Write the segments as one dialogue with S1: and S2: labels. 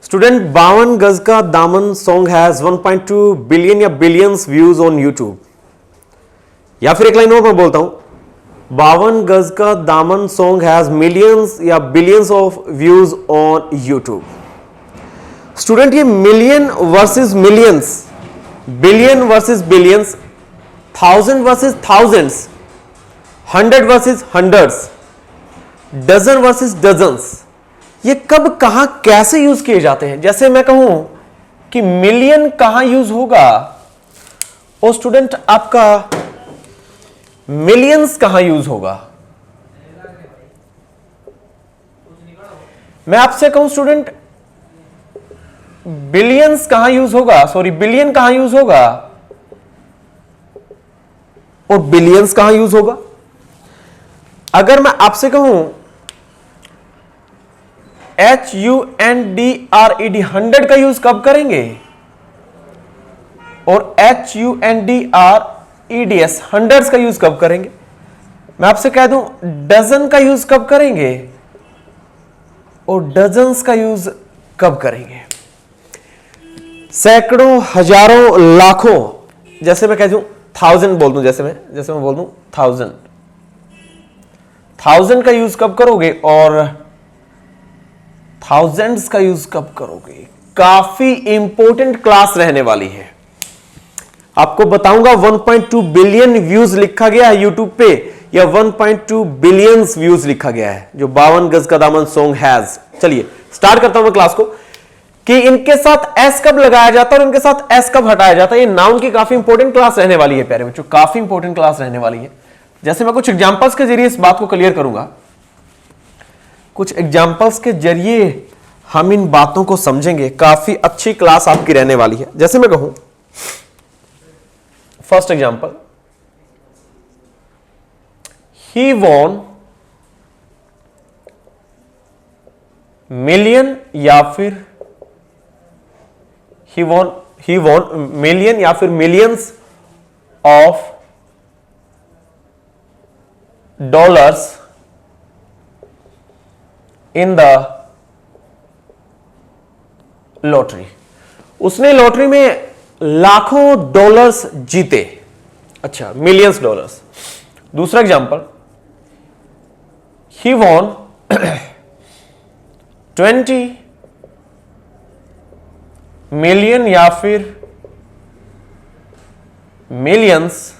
S1: Student 52 गज का दामन सॉन्ग हैज 1.2 बिलियन या बिलियंस व्यूज ऑन यूट्यूब। या फिर एक लाइन और मैं बोलता हूं, 52 गज का दामन सॉन्ग हैज मिलियंस या billions of views on YouTube. Student ये million versus millions, billion versus billions, 1000 versus thousands, 100 versus hundreds, dozen versus dozens, ये कब कहां कैसे यूज किए जाते हैं। जैसे मैं कहूं कि मिलियन कहां यूज होगा और स्टूडेंट आपका मिलियंस कहां यूज होगा। मैं आपसे कहूं स्टूडेंट बिलियंस कहां यूज होगा, सॉरी बिलियन कहां यूज होगा और बिलियंस कहां यूज होगा। अगर मैं आपसे कहूं HUNDRED 100 का यूज कब करेंगे और HUNDREDS हंड्रेड्स का यूज कब करेंगे। मैं आपसे कह दूं डजन का यूज कब करेंगे और डजन्स का यूज कब करेंगे। सैकड़ों, हजारों, लाखों, जैसे मैं कह दूं 1000 बोल दूं, जैसे मैं बोल दूं 1000 का यूज कब करोगे और थाउजेंड्स का यूज कब करोगे। काफी इंपॉर्टेंट क्लास रहने वाली है। आपको बताऊंगा 1.2 बिलियन व्यूज लिखा गया है यूट्यूब पे या 1.2 बिलियंस व्यूज लिखा गया है जो 52 गज का दामन सॉन्ग हैज। चलिए स्टार्ट करता हूं मैं क्लास को कि इनके साथ एस कब लगाया जाता है और इनके साथ एस कब हटाया जाता है। ये नाउन की काफी इंपॉर्टेंट क्लास रहने वाली है प्यारे बच्चों, काफी इंपॉर्टेंट क्लास रहने वाली है। जैसे मैं कुछ एग्जांपल्स के जरिए इस बात को क्लियर करूंगा, कुछ एग्जाम्पल्स के जरिए हम इन बातों को समझेंगे। काफी अच्छी क्लास आपकी रहने वाली है। जैसे मैं कहूं first example, he won million या फिर ही वॉन मिलियन या फिर millions of dollars in the lottery. उसने लॉटरी में लाखों डॉलर्स जीते। अच्छा, मिलियंस डॉलर्स। दूसरा एग्जांपल, ही वॉन 20 मिलियन या फिर मिलियंस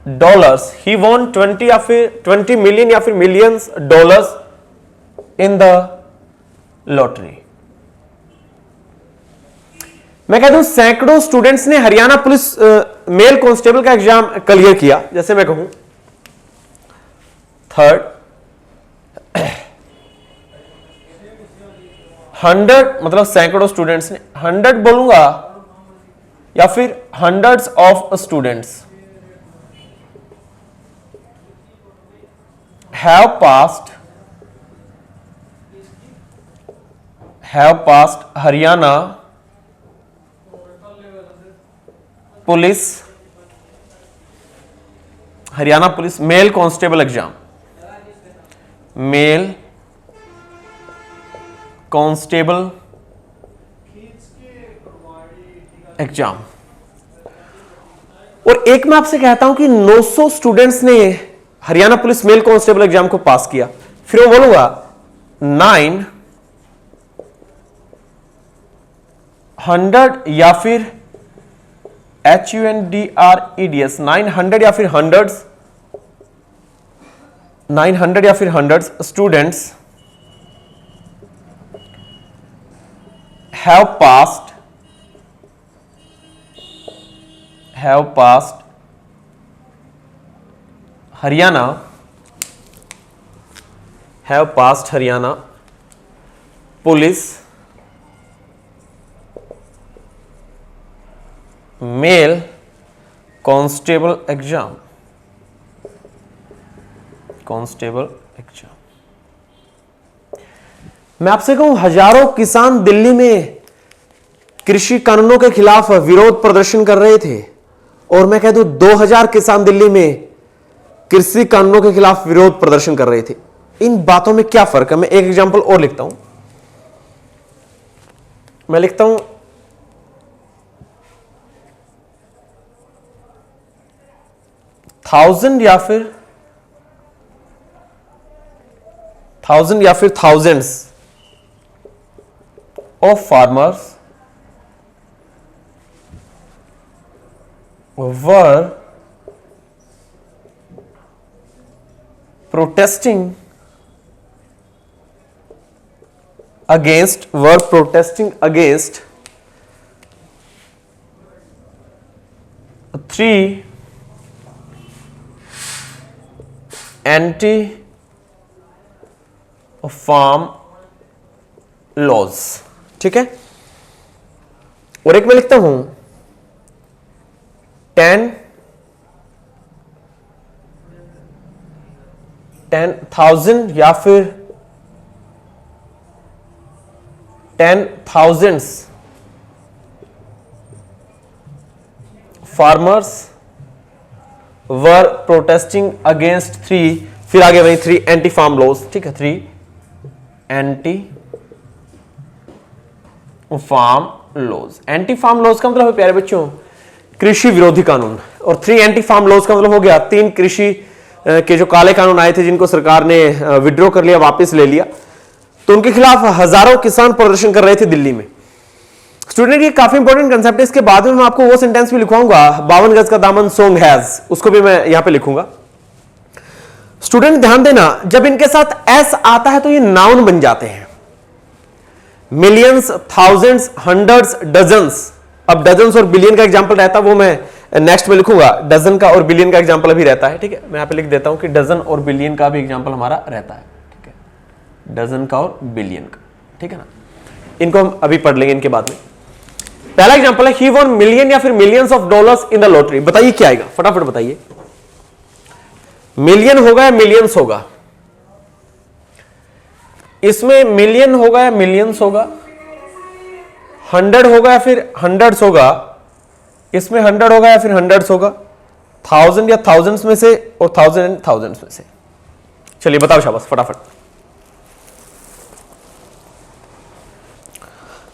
S1: डॉलर्स। ही वॉन 20 या फिर 20 मिलियन या फिर millions dollars in the lottery. मैं कहता हूं सैकड़ों स्टूडेंट्स ने हरियाणा पुलिस मेल कांस्टेबल का एग्जाम क्लियर किया। जैसे मैं कहूं थर्ड, 100 मतलब सैकड़ों स्टूडेंट्स ने, 100 बोलूंगा या फिर hundreds of students have passed Haryana police male constable exam, mail constable exam. और एक मैं आपसे कहता हूं कि 900 स्टूडेंट्स ने Haryana police male constable exam को पास किया। फिर मैं बोलूंगा 900 या फिर HUNDREDS 900 या फिर हंड्रेड्स, 900 या फिर hundreds students have passed Haryana police male constable exam. मैं आपसे कहूं हजारों किसान दिल्ली में कृषि कानूनों के खिलाफ विरोध प्रदर्शन कर रहे थे और मैं कह दूं 2000 किसान दिल्ली में कृषि कानूनों के खिलाफ विरोध प्रदर्शन कर रहे थे। इन बातों में क्या फर्क है, मैं एक एग्जांपल और लिखता हूं। मैं लिखता हूं 1000 या फिर thousands of farmers were protesting against 3 anti-farm laws। ठीक है, और एक मैं लिखता हूं 10,000 या फिर 10,000 farmers were protesting against 3, फिर आगे वही 3 एंटी फार्म लॉज। ठीक है, 3 anti farm laws. Anti farm laws का मतलब है प्यारे बच्चों कृषि विरोधी कानून, और 3 एंटी फार्म लॉज का मतलब हो गया 3 कृषि के जो काले कानून आए थे जिनको सरकार ने विड्रॉ कर लिया, वापस ले लिया, तो उनके खिलाफ हजारों किसान प्रदर्शन कर रहे थे दिल्ली में। स्टूडेंट ये काफी इंपॉर्टेंट कंसेप्ट है, इसके बाद में मैं आपको वो सेंटेंस भी लिखवाऊंगा 52 गज का दामन सॉन्ग हैज, उसको भी मैं यहां पे लिखूंगा। स्टूडेंट ध्यान देना, जब इनके साथ एस आता है तो ये नाउन बन जाते हैं। Millions, thousands, hundreds, dozens. अब डजन्स और बिलियन का एग्जांपल रहता है वो मैं नेक्स्ट में लिखूंगा, डजन का और बिलियन का एग्जांपल अभी रहता है। ठीक है, मैं यहां पे लिख देता हूं कि डजन और बिलियन का भी एग्जांपल हमारा रहता है। ठीक है, डजन का और बिलियन का। ठीक है ना, इनको हम अभी पढ़ लेंगे इनके बाद में। पहला एग्जांपल है ही वॉन मिलियन या फिर millions of dollars in the lottery. बताइए क्या आएगा, फटाफट बताइए। मिलियन होगा या मिलियंस होगा? इसमें मिलियन होगा या मिलियंस होगा? 100 होगा या फिर हंड्रेड्स होगा? इसमें 100 होगा या फिर हंड्रेड्स होगा? 1000 या थाउजेंड्स में से और 1000 एंड थाउजेंड्स में से। चलिए बताओ शाबाश, फटाफट।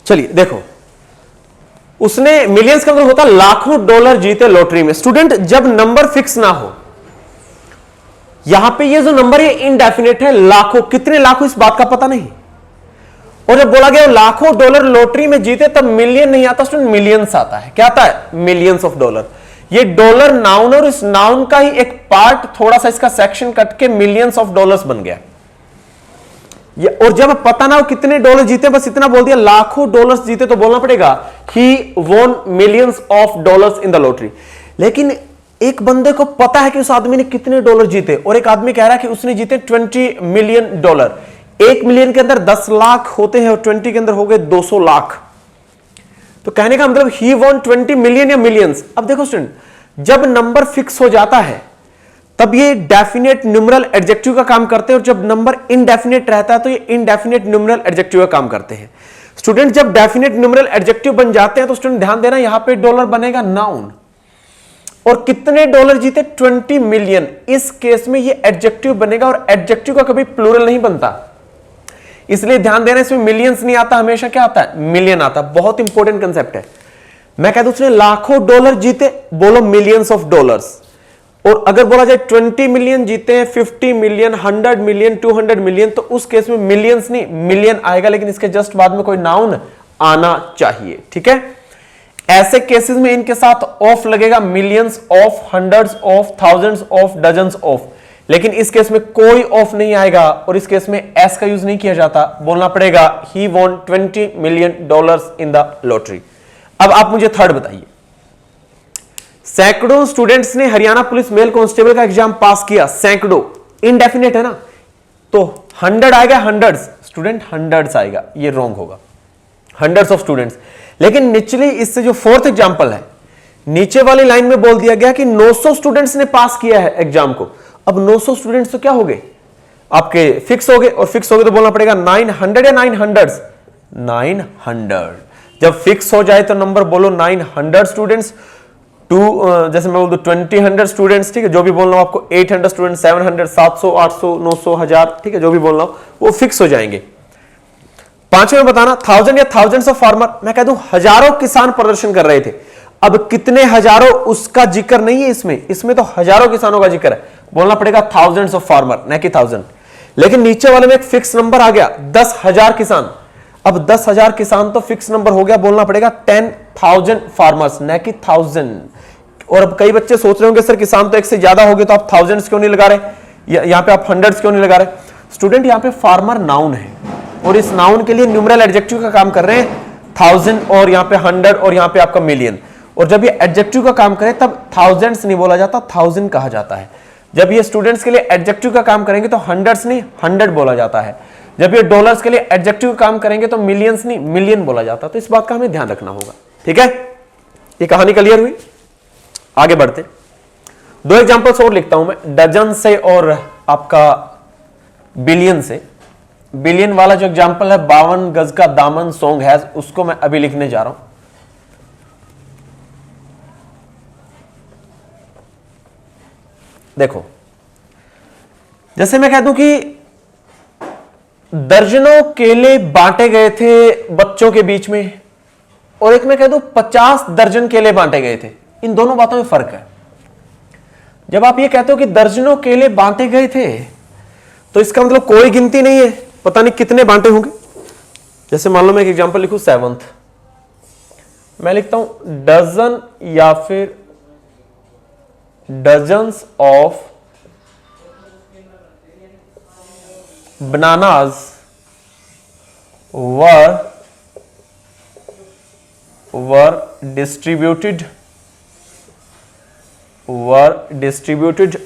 S1: चलिए देखो, उसने मिलियंस का मतलब होता लाखों डॉलर जीते लॉटरी में। स्टूडेंट जब नंबर फिक्स ना हो, यहां पे ये जो नंबर है इनडेफिनेट है, लाखों, कितने लाखों इस बात का पता नहीं। और जब बोला गया लाखों डॉलर लॉटरी में जीते तब मिलियन नहीं आता स्टूडेंट, मिलियंस आता है। क्या आता है? Millions of dollar. ये डॉलर नाउन और इस नाउन का ही एक पार्ट, थोड़ा सा इसका सेक्शन कट के मिलियंस ऑफ डॉलर्स बन गया। और जब पता ना हो कितने डॉलर जीते, बस इतना बोल दिया लाखों डॉलर्स जीते, तो बोलना पड़ेगा ही won millions of dollars in the lottery. लेकिन एक बंदे को पता है कि उस आदमी ने कितने डॉलर जीते, और एक आदमी कह रहा है कि उसने जीते 20 मिलियन डॉलर। 1 मिलियन के अंदर 10 लाख होते हैं और 20 के अंदर हो गए 200 लाख। तो कहने का मतलब ही वॉन 20 मिलियन या मिलियंस। अब देखो स्टूडेंट, जब नंबर फिक्स हो जाता है तब ये डेफिनेट न्यूमरल एडजेक्टिव का काम करते हैं, और जब नंबर इनडेफिनेट रहता है तो ये इनडेफिनेट न्यूमरल एडजेक्टिव का काम करते हैं। स्टूडेंट जब डेफिनेट न्यूमरल एडजेक्टिव बन जाते हैं तो स्टूडेंट ध्यान देना, यहां पे डॉलर बनेगा नाउन। और कितने डॉलर जीते? 20 मिलियन। इस केस में ये एडजेक्टिव बनेगा, और एडजेक्टिव का कभी प्लूरल नहीं बनता, इसलिए ध्यान देना इसमें मिलियंस नहीं आता, हमेशा क्या आता है? मिलियन आता। बहुत इंपॉर्टेंट कंसेप्ट है। मैं कहता हूं उसने लाखों डॉलर जीते, बोलो मिलियंस ऑफ डॉलर्स। और अगर बोला जाए 20 मिलियन जीते हैं, 50 मिलियन, 100 मिलियन, 200 मिलियन, तो उस केस में मिलियंस नहीं मिलियन आएगा, लेकिन इसके जस्ट बाद में कोई नाउन आना चाहिए। ठीक है, ऐसे केसेस में इनके साथ ऑफ लगेगा, millions of, hundreds of, thousands of, dozens of. लेकिन इस केस में कोई ऑफ नहीं आएगा, और इस केस में एस का यूज नहीं किया जाता, बोलना पड़ेगा ही won 20 million dollars in the lottery. अब आप मुझे थर्ड बताइए। सैकड़ों स्टूडेंट्स ने हरियाणा पुलिस मेल कांस्टेबल का एग्जाम पास किया। सैकड़ों इनडेफिनेट है ना, तो 100 आएगा, हंड्रेड्स स्टूडेंट, हंड्रेड्स आएगा, ये रॉन्ग होगा, हंड्रेड्स ऑफ स्टूडेंट्स। लेकिन निचली इससे जो फोर्थ एग्जांपल है, नीचे वाली लाइन में बोल दिया गया कि 900 स्टूडेंट्स ने पास किया है एग्जाम को। अब 900 स्टूडेंट्स तो क्या हो गए आपके? फिक्स हो गए, और फिक्स हो गए तो बोलना पड़ेगा 900 या 900? 900। जब फिक्स हो जाए तो नंबर बोलो 900 स्टूडेंट्स। जैसे मैं बोल दूं 20 स्टूडेंट्स, ठीक है, जो भी बोल रहा हूं आपको, 800 स्टूडेंट्स, 700, 700, 800, 900, 1000, ठीक है, जो भी बोल रहा हूं वो फिक्स हो जाएंगे। पांचवें में बताना 1000 या थाउजेंड्स ऑफ फार्मर, मैं कह दूं हजारों किसान प्रदर्शन कर रहे थे। अब कितने हजारों उसका जिक्र नहीं है इसमें तो हजारों किसानों का जिक्र है, बोलना पड़ेगा थाउजेंड्स ऑफ फार्मर न कि 1000। लेकिन नीचे वाले में एक फिक्स नंबर आ गया 10,000 किसान। अब 10,000 किसान तो फिक्स नंबर हो गया, बोलना पड़ेगा 10,000 फार्मर्स न कि 1000। और अब कई बच्चे सोच रहे होंगे सर किसान तो एक से ज्यादा हो गए तो आप थाउजेंड्स क्यों नहीं लगा रहे, यहां पे आप हंड्रेड्स क्यों नहीं लगा रहे। स्टूडेंट यहां पे फार्मर नाउन है और इस नाउन के लिए न्यूमरल एडजेक्टिव का काम कर रहे हैं 1000 और यहां पे 100 और यहां पे आपका मिलियन। और जब ये एडजेक्टिव का काम करे तब थाउजेंड्स नहीं बोला जाता, 1000 कहा जाता है। जब ये स्टूडेंट्स के लिए एडजेक्टिव का काम करेंगे तो हंड्रेड्स नहीं 100 बोला जाता है। जब ये डॉलर्स के लिए एडजेक्टिव काम करेंगे तो मिलियंस नहीं मिलियन बोला जाता है। तो इस बात का हमें ध्यान रखना होगा, ठीक है। ये कहानी क्लियर हुई, आगे बढ़ते। दो एग्जांपल्स और लिखता हूं मैं, डजन से और आपका बिलियन से। बिलियन वाला जो एग्जांपल है 52 गज का दामन सॉन्ग है, उसको मैं अभी लिखने जा रहा हूं। देखो जैसे मैं कह दूं कि दर्जनों केले बांटे गए थे बच्चों के बीच में, और एक मैं कह दूं 50 दर्जन केले बांटे गए थे। इन दोनों बातों में फर्क है। जब आप ये कहते हो कि दर्जनों केले बांटे गए थे तो इसका मतलब कोई गिनती नहीं है, पता नहीं कितने बांटे होंगे। जैसे मान लो मैं एक एग्जांपल लिखूं 7th, मैं लिखता हूं डजन या फिर dozens of bananas were distributed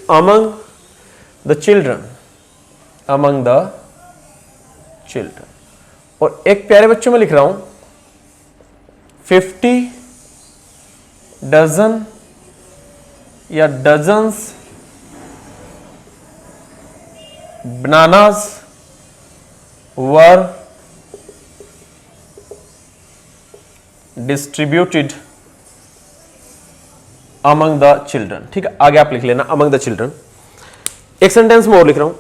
S1: among the children और एक प्यारे बच्चों में लिख रहा हूं 50 डजन या dozens bananas were distributed among the children। ठीक है, आगे आप लिख लेना among the children। एक सेंटेंस में और लिख रहा हूं,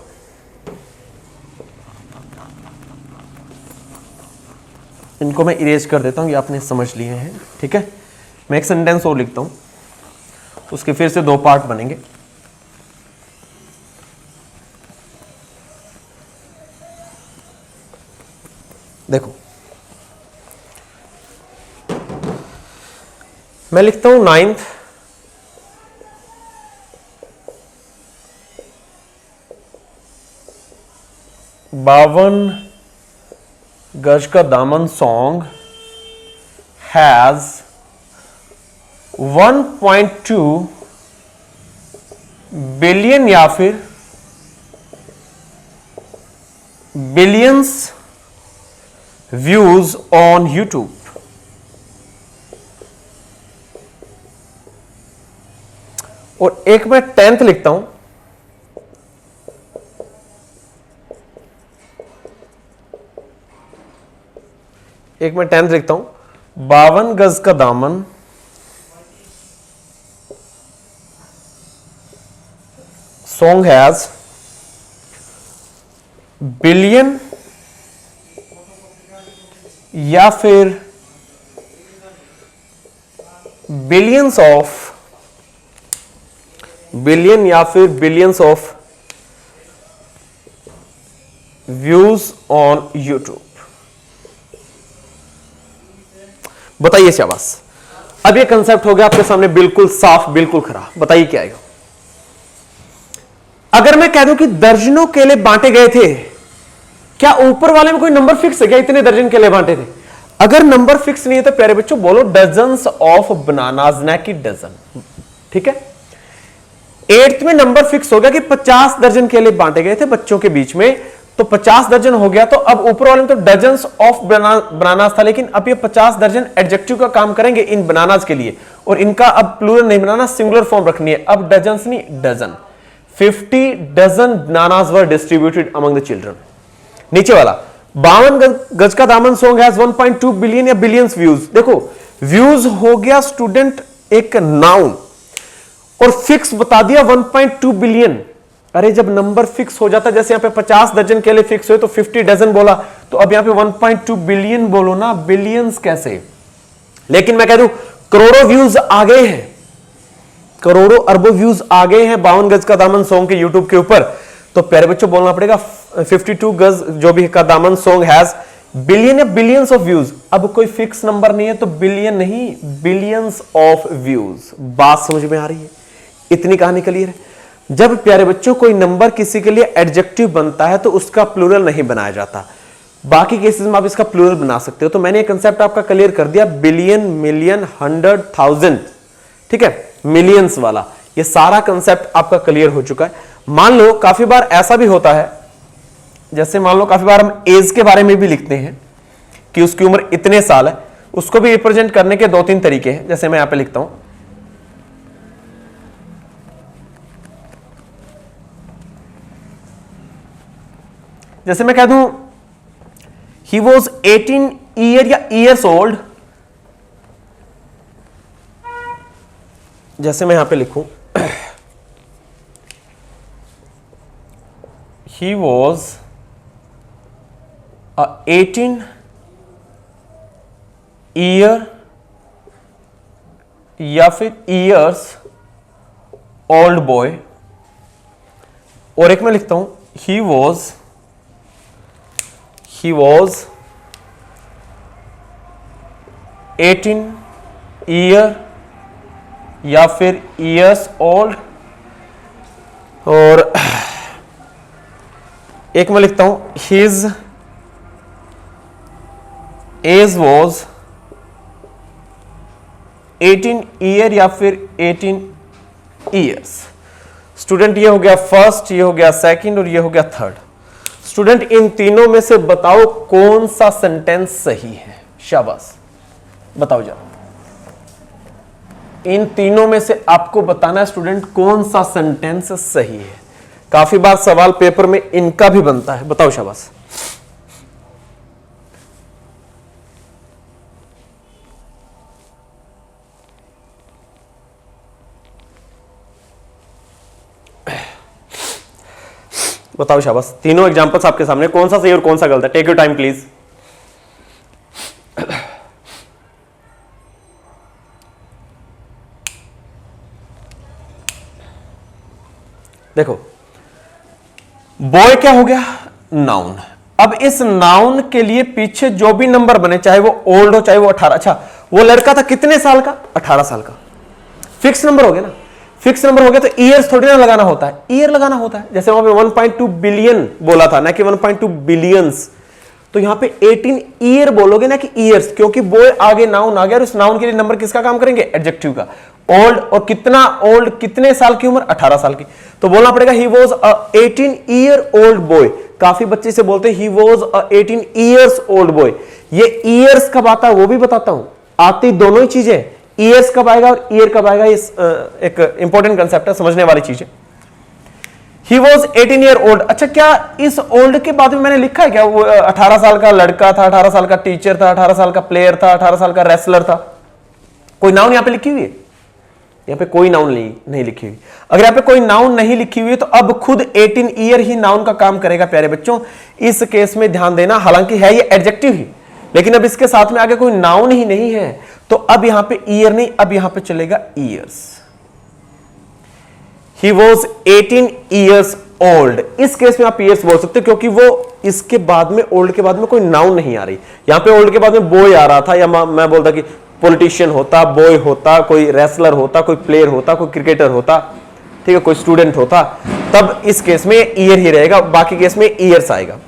S1: इनको मैं इरेज कर देता हूं, ये आपने समझ लिए हैं, ठीक है। मैं एक सेंटेंस और लिखता हूं, उसके फिर से दो पार्ट बनेंगे। देखो मैं लिखता हूं 9th, बावन गज का दामन सॉन्ग हैज 1.2 बिलियन या फिर बिलियंस व्यूज ऑन यूट्यूब। और एक मैं 10th लिखता हूं, एक मैं 10th लिखता हूं 52 गज का दामन सॉन्ग हैज बिलियन या फिर बिलियंस ऑफ बिलियन या फिर billions of views on YouTube. बताइए शाबाश। अब ये कंसेप्ट हो गया आपके सामने बिल्कुल साफ, बिल्कुल खरा। बताइए क्या आएगा। अगर मैं कह दूं कि दर्जनों केले बांटे गए थे, क्या ऊपर वाले में कोई नंबर फिक्स है क्या, इतने दर्जन केले बांटे थे? अगर नंबर फिक्स नहीं है तो प्यारे बच्चों बोलो डजन्स ऑफ बनानास, ना कि डजन, ठीक है। 8th में नंबर फिक्स हो गया कि 50 दर्जन केले बांटे गए थे बच्चों के बीच में, तो 50 दर्जन हो गया। तो अब ऊपर वाले में तो डजन्स ऑफ बनानास था, लेकिन अब ये 50 दर्जन एडजेक्टिव का काम करेंगे इन बनानास के लिए, और इनका अब प्लूरल नहीं बनाना, सिंगुलर फॉर्म रखनी है। अब डजन्स नहीं dozen. 50 dozen bananas were distributed among the children. नीचे वाला 52 गज का दामन सॉन्ग हैज 1.2 बिलियन या बिलियंस व्यूज। देखो व्यूज हो गया स्टूडेंट एक नाउन, और फिक्स बता दिया 1.2 बिलियन। अरे जब नंबर फिक्स हो जाता, जैसे यहां पे 50 दर्जन केले फिक्स हुए तो 50 डजन बोला, तो अब यहां पे 1.2 बिलियन बोलो ना, बिलियंस कैसे? लेकिन मैं कह दूं करोड़ों व्यूज आ गए हैं, करोड़ों अरबों व्यूज आ गए हैं 52 गज का दामन सॉन्ग के यूट्यूब के ऊपर। तो प्यारे बच्चों बोलना पड़ेगा 52 गज जो भी का दामन सॉन्ग हैज बिलियन या बिलियंस ऑफ व्यूज। अब कोई फिक्स नंबर नहीं है तो बिलियन नहीं, बिलियंस ऑफ व्यूज। बात समझ में आ रही है? इतनी कहानी क्लियर है। जब प्यारे बच्चों कोई नंबर किसी के लिए एडजेक्टिव बनता है तो उसका प्लूरल नहीं बनाया जाता, बाकी केसेस में आप इसका प्लूरल बना सकते हो। तो मैंने ये कंसेप्ट आपका क्लियर कर दिया, बिलियन, मिलियन, 100, 1000, ठीक है, मिलियंस वाला, ये सारा कंसेप्ट आपका क्लियर हो चुका है। मान लो काफी बार ऐसा भी होता है, जैसे मान लो काफी बार हम एज के बारे में भी लिखते हैं कि उसकी उम्र इतने साल है, उसको भी रिप्रेजेंट करने के 2-3 तरीके हैं। जैसे मैं यहां पे लिखता हूं, जैसे मैं कह दूं ही वॉज 18 ईयर या ईयर्स ओल्ड, जैसे मैं यहां पे लिखूं ही वॉज 18 ईयर या फिर ईयर्स ओल्ड बॉय, और एक मैं लिखता हूं ही वॉज 18 ईयर या फिर ईयर्स ओल्ड, और एक मैं लिखता हूं हिज एज वॉज 18 ईयर या फिर 18 ईयर्स। स्टूडेंट ये हो गया फर्स्ट, ये हो गया सेकंड और ये हो गया थर्ड। स्टूडेंट इन तीनों में से बताओ कौन सा सेंटेंस सही है? शाबाश, बताओ जरा। इन तीनों में से आपको बताना है स्टूडेंट कौन सा सेंटेंस सही है। काफी बार सवाल पेपर में इनका भी बनता है, बताओ शाबाश। बताओ शाबाश। तीनों एग्जांपल्स आपके सामने, कौन सा सही और कौन सा गलत है? Take your time please. देखो बॉय क्या हो गया? नाउन। अब इस नाउन के लिए पीछे जो भी नंबर बने, चाहे वो ओल्ड हो चाहे वो 18, अच्छा वो लड़का था कितने साल का? 18 साल का। फिक्स नंबर हो गया ना, फिक्स नंबर हो गया तो ईयर्स थोड़ी ना लगाना होता है, ईयर लगाना होता है। जैसे वहां पे 1.2 बिलियन बोला था ना कि 1.2 बिलियंस, तो यहां पे 18 ईयर बोलोगे ना कि ईयर्स, क्योंकि बॉय आगे नाउन आ गया और इस नाउन के लिए नंबर किसका काम करेंगे? एडजेक्टिव का। ओल्ड, और कितना ओल्ड, कितने साल की उम्र? 18 साल की। तो बोलना पड़ेगा he was a 18 year old boy. काफी बच्चे से बोलते हैं he was a 18 years old boy. ये ईयर्स कब आता है वो भी बताता हूं, आती दोनों ही चीजें, ईयर्स कब आएगा और ईयर कब आएगा, इस एक इंपॉर्टेंट कंसेप्ट है, समझने वाली चीज है। He was 18 year old. अच्छा क्या इस ओल्ड के बाद में मैंने लिखा है क्या वो 18 साल का लड़का था, 18 साल का टीचर था, 18 साल का प्लेयर था, 18 साल का रेसलर था? कोई नाउन यहां पे लिखी हुई है? यहां पे कोई नाउन नहीं लिखी हुई। अगर यहां पे कोई नाउन नहीं लिखी हुई है तो अब खुद 18 ईयर ही नाउन का काम करेगा प्यारे बच्चों। इस केस में ध्यान देना, हालांकि है ये एडजेक्टिव ही, लेकिन अब इसके साथ में आगे कोई नाउन ही नहीं है तो अब यहां पे ईयर नहीं, अब यहां पे चलेगा years. He was 18 years old. इस केस में आप ईयर्स बोल सकते हो क्योंकि वो इसके बाद में, ओल्ड के बाद में कोई नाउन नहीं आ रही। यहां पे ओल्ड के बाद में बॉय आ रहा था, या मैं बोलता कि पॉलिटिशियन होता, बॉय होता, कोई रेसलर होता, कोई प्लेयर होता, कोई क्रिकेटर होता, ठीक है, कोई स्टूडेंट होता, तब इस केस में ईयर ही रहेगा, बाकी केस में ईयर्स आएगा।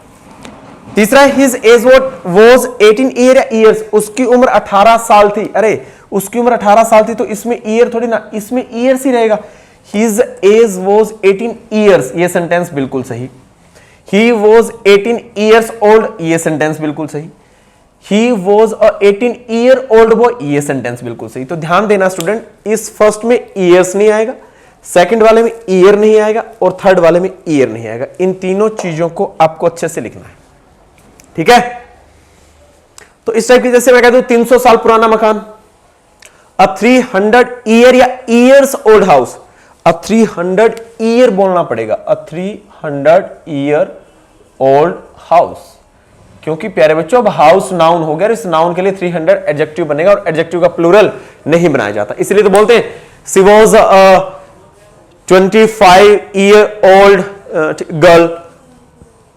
S1: तीसरा, हिज एज वॉज 18 ईयर या ईयर्स, उसकी उम्र 18 साल थी। अरे उसकी उम्र 18 साल थी तो इसमें ईयर थोड़ी ना, इसमें ईयर्स ही रहेगा। हिज एज वॉज 18 ईयर्स, ये सेंटेंस बिल्कुल सही। ही वॉज 18 ईयर्स ओल्ड, ये सेंटेंस बिल्कुल सही। He was a 18 year old boy, ये सेंटेंस बिल्कुल सही। तो ध्यान देना स्टूडेंट, इस फर्स्ट में ईयर्स नहीं आएगा, सेकंड वाले में ईयर नहीं आएगा और थर्ड वाले में ईयर नहीं आएगा। इन तीनों चीजों को आपको अच्छे से लिखना है, ठीक है? तो इस टाइप की, जैसे मैं कहता हूं 300 साल पुराना मकान, अ 300 ईयर या ईयर्स ओल्ड हाउस। अ 300 ईयर बोलना पड़ेगा, अ 300 ईयर ओल्ड हाउस, क्योंकि प्यारे बच्चों अब हाउस नाउन हो गया, इस नाउन के लिए 300 एडजेक्टिव बनेगा और एडजेक्टिव का प्लूरल नहीं बनाया जाता, इसलिए तो बोलते हैं she was 25 year old girl,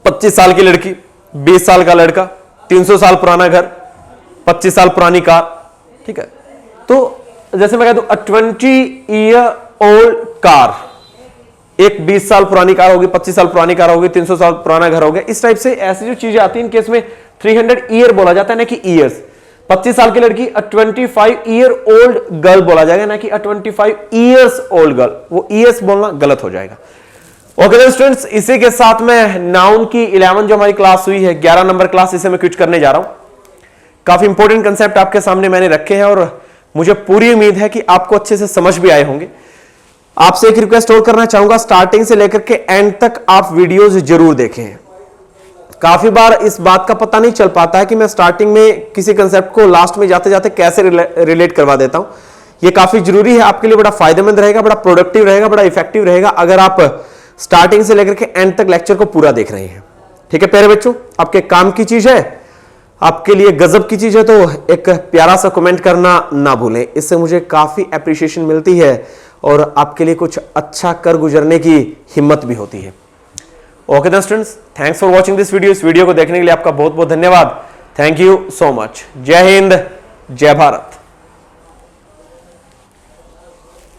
S1: 25 साल की लड़की, 20 साल का लड़का, 300 साल पुराना घर, 25 साल पुरानी कार। ठीक है, तो जैसे मैं कह दूं 20 ईयर ओल्ड कार, एक 20 साल पुरानी कार होगी, 25 साल पुरानी कार होगी, 300 साल पुराना घर हो गया, इस टाइप से ऐसी जो चीजें आती हैं इन केस में 300 ईयर बोला जाता है ना कि ईयर्स। 25 साल की लड़की 25 ईयर ओल्ड गर्ल बोला जाएगा ना कि 25 ईयर्स ओल्ड गर्ल, वो ईयर्स बोलना गलत हो जाएगा। ओके स्टूडेंट्स, इसी के साथ में नाउन की 11 जो हमारी क्लास हुई है, 11 नंबर क्लास, इसे मैं क्विट करने जा रहा हूं। काफी इंपॉर्टेंट कंसेप्ट आपके सामने मैंने रखे हैं और मुझे पूरी उम्मीद है कि आपको अच्छे से समझ भी आए होंगे। आपसे एक रिक्वेस्ट और करना चाहूंगा, स्टार्टिंग से लेकर के एंड तक आप वीडियोस जरूर देखें। काफी बार इस बात का पता नहीं चल पाता है कि मैं स्टार्टिंग में किसी कंसेप्ट को लास्ट में जाते जाते कैसे रिलेट करवा देता हूं। यह काफी जरूरी है, आपके लिए बड़ा फायदेमंद रहेगा, बड़ा प्रोडक्टिव रहेगा, बड़ा इफेक्टिव रहेगा अगर आप स्टार्टिंग से लेकर के एंड तक लेक्चर को पूरा देख रहे हैं। ठीक है प्यारे बच्चों, आपके काम की चीज है, आपके लिए गजब की चीज है, तो एक प्यारा सा कमेंट करना ना भूलें, इससे मुझे काफी एप्रिशिएशन मिलती है और आपके लिए कुछ अच्छा कर गुजरने की हिम्मत भी होती है। Okay then students, thanks for watching this video. इस वीडियो को देखने के लिए आपका बहुत बहुत धन्यवाद। Thank you so much. जय हिंद, जय भारत।